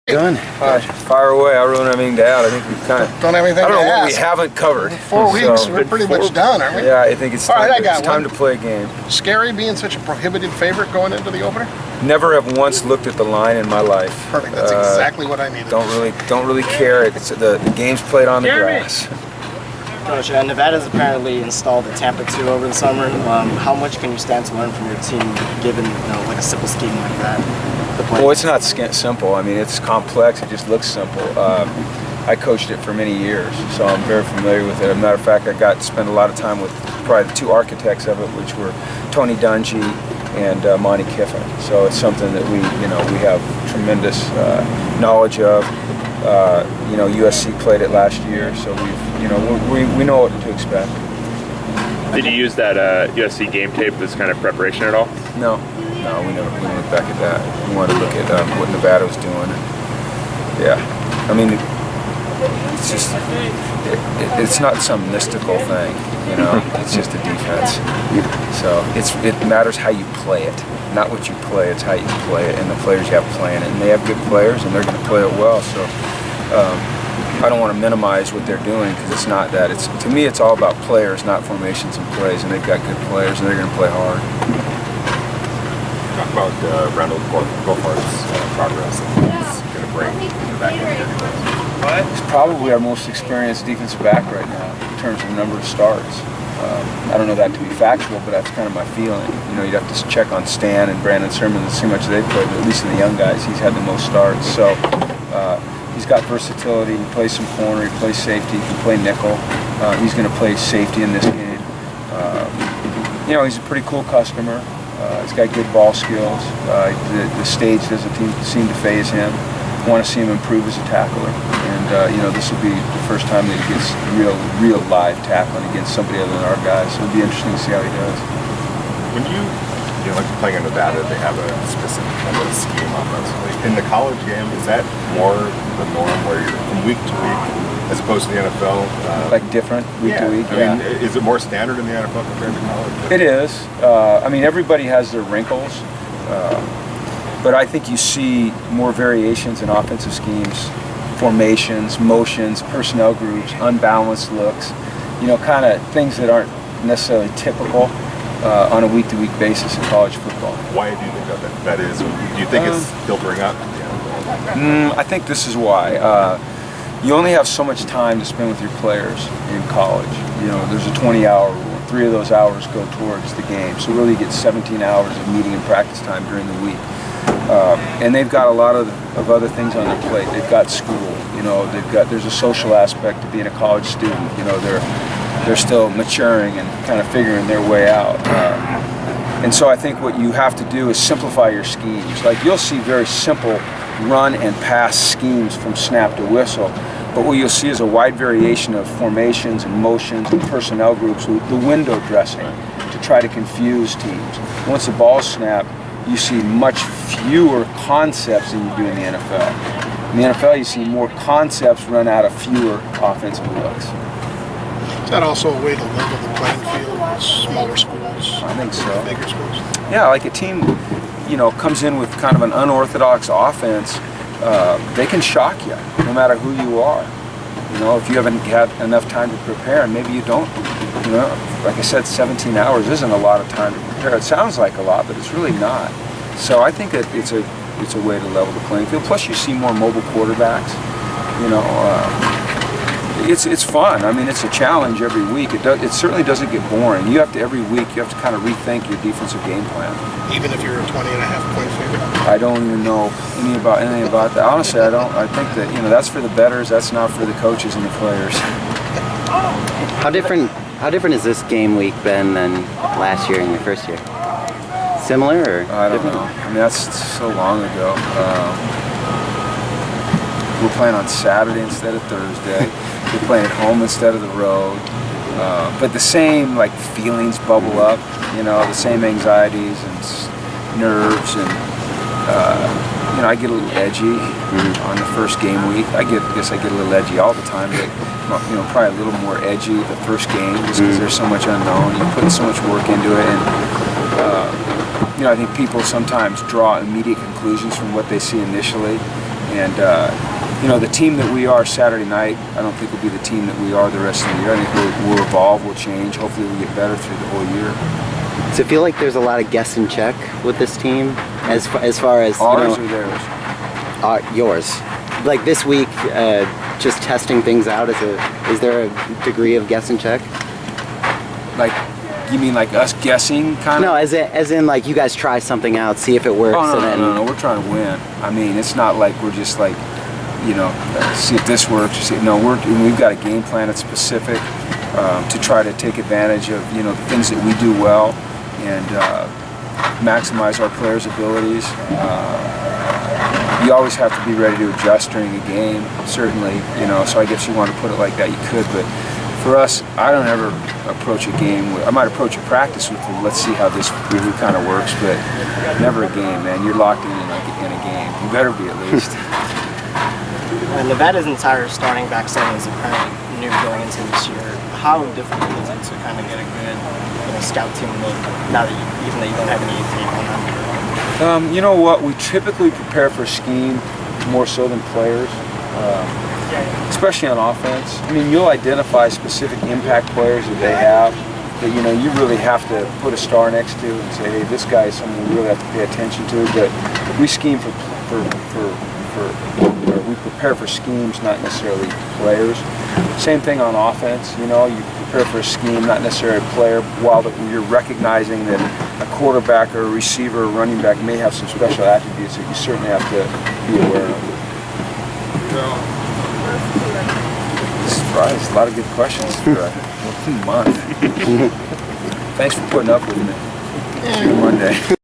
Done. Fire away. I don't have anything to add. I think we've kind of don't have anything I don't to know what ask. we haven't covered. 4 weeks, we're pretty much done, aren't we? Yeah, I think it's time, it's time to play a game. Scary being such a prohibited favorite going into the opener? Never have once looked at the line in my life. Perfect. That's exactly what I needed. Don't really care. It's the game's played on the grass. Coach, Nevada's apparently installed a Tampa 2 over the summer. How much can you stand to learn from your team, given like a simple scheme like that? Well, it's not simple. I mean, it's complex. It just looks simple. I coached it for many years, so I'm very familiar with it. As a matter of fact, I spent a lot of time with probably the two architects of it, which were Tony Dungy and Monty Kiffin. So it's something that we have tremendous knowledge of. USC played it last year, so we know what to expect. Did you use that USC game tape as kind of preparation at all? No, we never looked back at that. We wanted to look at what Nevada was doing. Yeah, I mean, it's just it's not some mystical thing, It's just a defense. So it matters how you play it, not what you play. It's how you play it, and the players you have playing it. And they have good players, and they're going to play it well. So I don't want to minimize what they're doing because it's not that. To me, it's all about players, not formations and plays. And they've got good players, and they're going to play hard. Talk about Randall Goldfart's progress and he's going to bring back in here. He's probably our most experienced defensive back right now in terms of the number of starts. I don't know that to be factual, but that's kind of my feeling. You'd have to check on Stan and Brandon Sermon to see how much they played, but at least in the young guys, he's had the most starts. So he's got versatility. He plays some corner, he plays safety, he can play nickel. He's going to play safety in this game. He's a pretty cool customer. He's got good ball skills. The stage doesn't seem to faze him. I want to see him improve as a tackler. And this will be the first time that he gets real live tackling against somebody other than our guys. So it'll be interesting to see how he does. When like playing in Nevada, they have a specific kind of scheme offensively. In the college game, is that more the norm where you're from week to week as opposed to the NFL? Like different week to week? I mean, is it more standard in the NFL compared to college? It is. Everybody has their wrinkles. But I think you see more variations in offensive schemes, formations, motions, personnel groups, unbalanced looks, kind of things that aren't necessarily typical on a week-to-week basis in college football. Why do you think that is? Do you think it's filtering up? I think this is why. You only have so much time to spend with your players in college. There's a 20-hour rule. 3 of those hours go towards the game. So really you get 17 hours of meeting and practice time during the week. And they've got a lot of other things on their plate. They've got school, there's a social aspect to being a college student. They're still maturing and kind of figuring their way out. And so I think what you have to do is simplify your schemes. Like you'll see very simple run and pass schemes from snap to whistle. But what you'll see is a wide variation of formations and motions and personnel groups, the window dressing to try to confuse teams. Once the ball's snapped, you see much fewer concepts than you do in the NFL. In the NFL, you see more concepts run out of fewer offensive looks. Is that also a way to level the playing field with smaller schools? I think so. Bigger schools? Yeah, like a team, comes in with kind of an unorthodox offense, they can shock you, no matter who you are. If you haven't had enough time to prepare, and maybe you don't, like I said, 17 hours isn't a lot of time to prepare. It sounds like a lot, but it's really not. So I think that it's a way to level the playing field. Plus, you see more mobile quarterbacks. It's fun. I mean, it's a challenge every week. It certainly doesn't get boring. Every week you have to kind of rethink your defensive game plan. Even if you're a 20.5-point favorite? I don't even know anything about that. Honestly, I don't. I think that that's for the bettors. That's not for the coaches and the players. How different has this game week been than last year and your first year? Similar or I don't different? know. I mean, that's so long ago. We're playing on Saturday instead of Thursday. We're playing at home instead of the road. But the same feelings bubble up, the same anxieties and nerves, and I get a little edgy on the first game week. I guess I get a little edgy all the time, but probably a little more edgy the first game just because there's so much unknown. You put so much work into it, and I think people sometimes draw immediate conclusions from what they see initially. And you know, the team that we are Saturday night, I don't think will be the team that we are the rest of the year. I think we'll evolve, we'll change. Hopefully we'll get better through the whole year. Does it feel like there's a lot of guess and check with this team, as far as Ours or theirs? Yours? Like this week, just testing things out. Is there a degree of guess and check? Like, you mean like us guessing, kind of? No, as in like you guys try something out, see if it works. Oh, and then... no, we're trying to win. I mean, it's not like we're just like, you know, see if this works. No, we've got a game plan that's specific to try to take advantage of, you know, the things that we do well and maximize our players' abilities. You always have to be ready to adjust during a game, certainly, you know, so I guess you want to put it like that, you could, but for us, I don't ever approach a game I might approach a practice with, let's see how this really kind of works, but never a game, man. You're locked in a game. You better be at least. Nevada's entire starting back seven is apparently new going into this year. How difficult is it to kind of get a good, you know, scout team look now that even though you don't have any tape on them? You know what? We typically prepare for scheme more so than players, especially on offense. I mean, you'll identify specific impact players that they have that, you know, you really have to put a star next to and say, hey, this guy is someone we really have to pay attention to. But we scheme we prepare for schemes, not necessarily players. Same thing on offense. You know, you prepare for a scheme, not necessarily a player, while you're recognizing that a quarterback or a receiver or running back may have some special attributes that you certainly have to be aware of. Surprise, a lot of good questions for a month. Thanks for putting up with me. See you Monday.